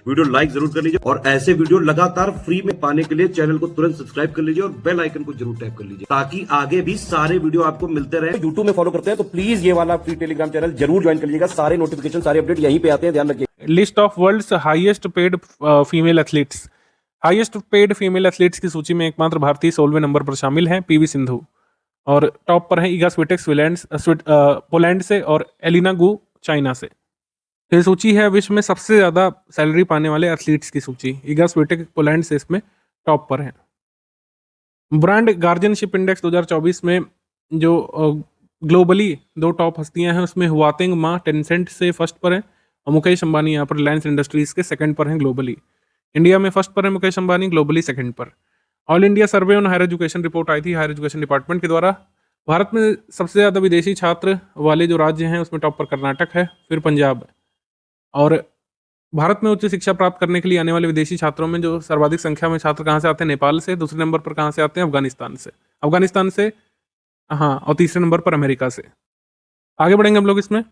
Video like जरूर कर लीजिए और ऐसे वीडियो लगातार फ्री में पाने के लिए चैनल को तुरंत सब्सक्राइब कर लीजिए और बेल आइकन को जरूर टैप कर लीजिए ताकि आगे भी सारे वीडियो आपको मिलते रहे। यूट्यूब में फॉलो करते हैं तो प्लीज ये वाला फ्री टेलीग्राम चैनल जरूर ज्वाइन कर लीजिएगा। सारे नोटिफिकेशन सारे अपडेट यहीं पे आते हैं, ध्यान रखिए। List of world's highest paid female athletes. Highest paid female athletes की सूची में एकमात्र भारतीय 16वें नंबर पर शामिल हैं पीवी सिंधु, और टॉप पर है ईगा स्विटेक्स पोलैंड से और एलिना गू चाइना से। ये सूची है विश्व में सबसे ज़्यादा सैलरी पाने वाले एथलीट्स की सूची। ईगा स्विटेक पोलैंड से इसमें टॉप पर है। ब्रांड गार्जियनशिप इंडेक्स 2024 में जो ग्लोबली दो टॉप हस्तियां हैं उसमें हुआतिंग मा टेंसेंट से फर्स्ट पर है और मुकेश अंबानी यहाँ पर रिलायंस इंडस्ट्रीज के सेकंड पर हैं ग्लोबली। इंडिया में फर्स्ट पर है मुकेश अंबानी, ग्लोबली सेकंड पर। All India survey on higher education report आई थी हायर एजुकेशन डिपार्टमेंट के द्वारा। भारत में सबसे ज़्यादा विदेशी छात्र वाले जो राज्य हैं उसमें टॉप पर कर्नाटक है, फिर पंजाब है। और भारत में उच्च शिक्षा प्राप्त करने के लिए आने वाले विदेशी छात्रों में जो सर्वाधिक संख्या में छात्र कहाँ से आते हैं? नेपाल से। दूसरे नंबर पर कहाँ से आते हैं? अफगानिस्तान से हाँ, और तीसरे नंबर पर अमेरिका से। आगे बढ़ेंगे हम लोग इसमें।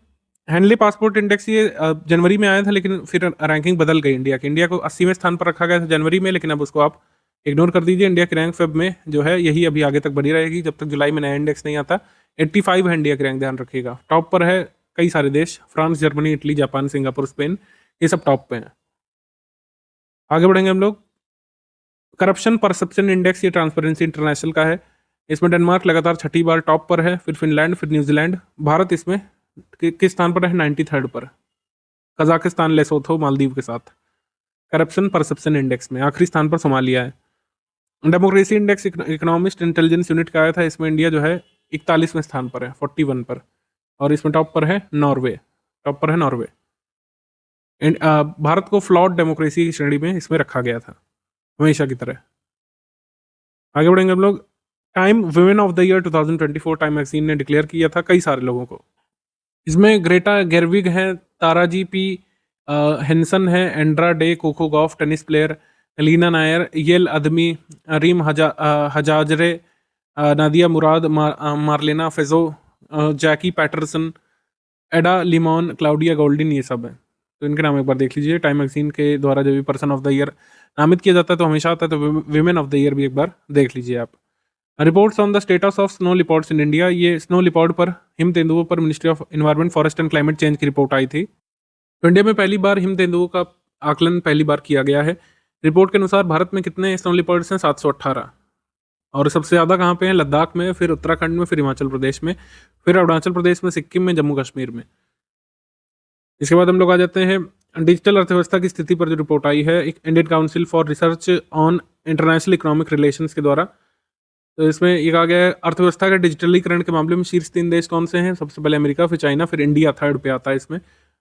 हैंडली पासपोर्ट इंडेक्स ये जनवरी में आया था, लेकिन फिर रैंकिंग बदल गई इंडिया की। इंडिया को 80वें स्थान पर रखा गया था जनवरी में, लेकिन अब उसको आप इग्नोर कर दीजिए। इंडिया की रैंक फेब में जो है यही अभी आगे तक बनी रहेगी जब तक जुलाई में नया इंडेक्स नहीं आता। 85 है इंडिया की रैंक, ध्यान रखिएगा। टॉप पर है कई सारे देश, France, Germany, Italy, Japan, Singapore, Spain, ये सब टॉप पे हैं। आगे बढ़ेंगे हम लोग। करप्शन परसेप्शन इंडेक्स ये ट्रांसपेरेंसी इंटरनेशनल का है। इसमें डेनमार्क लगातार 6ठी बार टॉप पर है, फिर फिनलैंड, फिर न्यूजीलैंड। भारत इसमें किस स्थान पर है? 93rd पर। कजाकिस्तान, लेसोथो, मालदीव के साथ करप्शन परसेप्शन इंडेक्स में। आखिरी स्थान पर सोमालिया है। Democracy index economist intelligence unit का आया था, इसमें इंडिया जो है 41वें स्थान पर है, 41 पर। और इसमें टॉप पर है नॉर्वे, भारत को फ्लॉड डेमोक्रेसी की श्रेणी में इसमें रखा गया था हमेशा की तरह। आगे बढ़ेंगे हम लोग। Time women of the year 2024 time magazine ने डिक्लेयर किया था कई सारे लोगों को। इसमें ग्रेटा गेरविग हैं, ताराजी पी हेंसन है, Andra Day, Coco Gauff tennis player, Leena Nair, Yael Admi, Reem Hajajreh, Nadia Murad, Marlena Fazio, Jackie Patterson, Ada Limon, Claudia Goldin, ये सब है। तो इनके नाम एक बार देख लीजिए। टाइम मैगजीन के द्वारा जब भी पर्सन ऑफ द ईयर नामित किया जाता है तो हमेशा आता है, तो विमेन ऑफ द ईयर भी एक बार देख लीजिए आप। Reports on the status of snow leopards in India, ये स्नो लिपॉर्ड पर, हिम तेंदुओं पर ministry of environment, forest and climate change की रिपोर्ट आई थी। तो इंडिया में पहली बार हिम तेंदुओं का आकलन पहली बार किया गया है। रिपोर्ट के अनुसार भारत में कितने स्नो लिपॉर्ड्स हैं? 718। और सबसे ज़्यादा कहाँ पे हैं? लद्दाख में, फिर उत्तराखंड में, फिर हिमाचल प्रदेश में, फिर अरुणाचल प्रदेश में, सिक्किम में, जम्मू कश्मीर में। इसके बाद हम लोग आ जाते हैं डिजिटल अर्थव्यवस्था की स्थिति पर जो रिपोर्ट आई है Indian council for research on international economic relations के द्वारा। तो इसमें ये कहा गया है अर्थव्यवस्था के डिजिटलीकरण के मामले में शीर्ष 3 देश कौन से हैं? सबसे पहले अमेरिका, फिर चाइना, फिर इंडिया थर्ड पे आता है इसमें।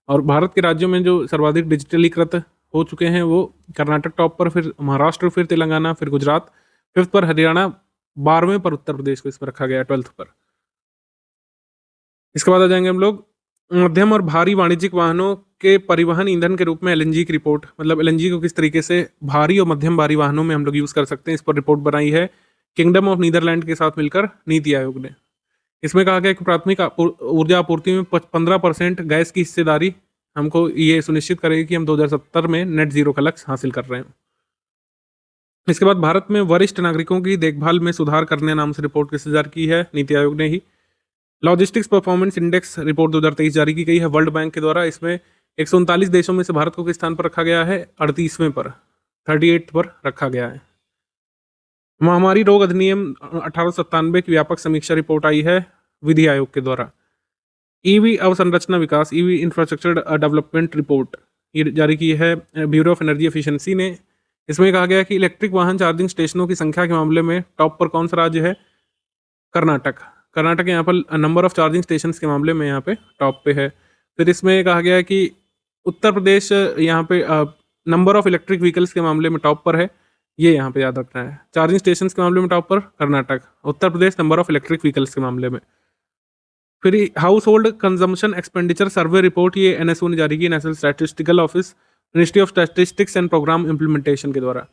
और भारत के राज्यों में जो सर्वाधिक डिजिटलीकृत हो चुके हैं वो कर्नाटक टॉप पर, फिर महाराष्ट्र, फिर तेलंगाना, फिर गुजरात, 5th पर हरियाणा, 12वें पर उत्तर प्रदेश को इसमें रखा गया, 12th पर। इसके बाद आ जाएंगे हम लोग मध्यम और भारी वाणिज्यिक वाहनों के परिवहन ईंधन के रूप में एलएनजी की रिपोर्ट। मतलब एलएनजी को किस तरीके से भारी और मध्यम भारी वाहनों में हम लोग यूज़ कर सकते हैं, इस पर रिपोर्ट बनाई है किंगडम ऑफ नीदरलैंड के साथ मिलकर नीति आयोग ने। इसमें कहा गया कि प्राथमिक ऊर्जा आपूर्ति में 15% गैस की हिस्सेदारी हमको ये सुनिश्चित करेगी कि हम 2070 में नेट जीरो का लक्ष्य हासिल कर रहे हैं। इसके बाद भारत में वरिष्ठ नागरिकों की देखभाल में सुधार करने नाम से रिपोर्ट किसने जारी की है? नीति आयोग ने ही। लॉजिस्टिक्स परफॉर्मेंस इंडेक्स रिपोर्ट 2023 जारी की गई है वर्ल्ड बैंक के द्वारा। इसमें 139 देशों में से भारत को किस स्थान पर रखा गया है? 38वें पर, 38 पर रखा गया है। महामारी रोग अधिनियम 1897 की व्यापक समीक्षा रिपोर्ट आई है विधि आयोग के द्वारा। ईवी अवसंरचना विकास, ईवी इंफ्रास्ट्रक्चर डेवलपमेंट रिपोर्ट ये जारी की है ब्यूरो ऑफ एनर्जी एफिशिएंसी ने। इसमें कहा गया कि इलेक्ट्रिक वाहन चार्जिंग स्टेशनों की संख्या के मामले में टॉप पर कौन सा राज्य है? कर्नाटक यहाँ पर नंबर ऑफ चार्जिंग स्टेशन के मामले में यहाँ पे टॉप पे है। फिर इसमें कहा गया है कि उत्तर प्रदेश यहाँ पे नंबर ऑफ इलेक्ट्रिक व्हीकल्स के मामले में टॉप पर है, ये यहाँ पे याद रखना है। चार्जिंग स्टेशन के मामले में टॉप पर Karnataka, Uttar Pradesh number of electric vehicles के मामले में। फिर household consumption expenditure survey report ये एनएसओ ने जारी की, national statistical office, ministry of statistics and programme implementation के द्वारा।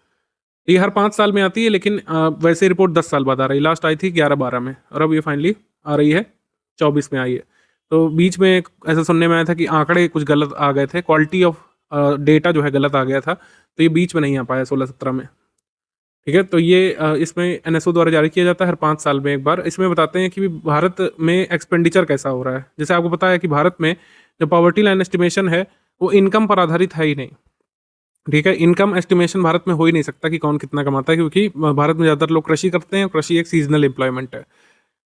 ये हर 5 साल में आती है, लेकिन वैसे रिपोर्ट 10 साल बाद आ रही है। लास्ट आई थी 11-12 में और अब ये फाइनली आ रही है 24 में आई है। तो बीच में ऐसा सुनने में आया था कि आंकड़े कुछ गलत आ गए थे, क्वालिटी ऑफ डेटा जो है गलत आ गया था, तो ये बीच में नहीं आ पाया 16-17 में। ठीक है, तो ये इसमें एनएसओ द्वारा जारी किया जाता है हर 5 साल में एक बार। इसमें बताते हैं कि भारत में एक्सपेंडिचर कैसा हो रहा है। जैसे आपको पता है कि भारत में जो पॉवर्टी लाइन एस्टिमेशन है वो इनकम पर आधारित है ही नहीं। ठीक है, इनकम एस्टिमेशन भारत में हो ही नहीं सकता कि कौन कितना कमाता है, क्योंकि भारत में ज़्यादातर लोग कृषि करते हैं और कृषि एक सीजनल एम्प्लॉयमेंट है।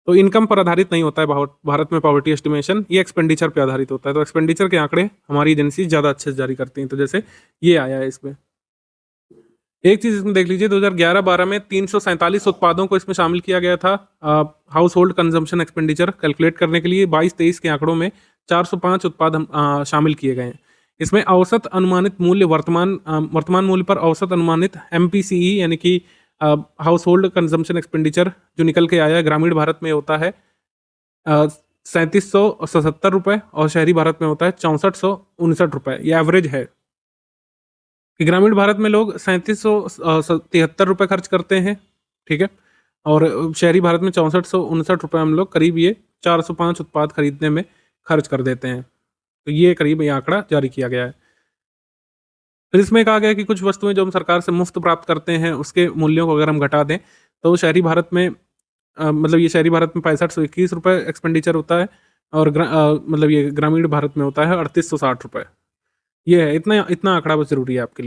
तो इनकम पर आधारित नहीं होता है भारत में पॉवर्टी एस्टिमेशन, ये एक्सपेंडिचर पे आधारित होता है। तो एक्सपेंडिचर के आंकड़े हमारी एजेंसी ज़्यादा अच्छे से जारी करती हैं। तो जैसे ये आया है इसमें, एक चीज इसमें देख लीजिए, 2011-12 में 347 उत्पादों को इसमें शामिल किया गया था house hold consumption expenditure calculate करने के लिए। 22-23 के आंकड़ों में 405 उत्पाद शामिल किए गए हैं। इसमें औसत अनुमानित मूल्य वर्तमान मूल्य पर औसत अनुमानित MPCE यानी कि हाउस होल्ड कंजम्पशन एक्सपेंडिचर जो निकल के आया है, ग्रामीण भारत में होता है 3777 रुपये और शहरी भारत में होता है 6459 रुपये। ये एवरेज है कि ग्रामीण भारत में लोग 3773 रुपये खर्च करते हैं। ठीक है, और शहरी भारत में 6459 रुपये हम लोग करीब ये 405 उत्पाद खरीदने में खर्च कर देते हैं। तो ये करीब ये आंकड़ा जारी किया गया है। फिर इसमें कहा गया कि कुछ वस्तुएं जो हम सरकार से मुफ्त प्राप्त करते हैं उसके मूल्यों को अगर हम घटा दें तो शहरी भारत में मतलब ये शहरी भारत में 6521 रुपये एक्सपेंडिचर होता है और मतलब ये ग्रामीण भारत में होता है 3860 रुपये। ये है, इतना आंकड़ा बस जरूरी है आपके लिए।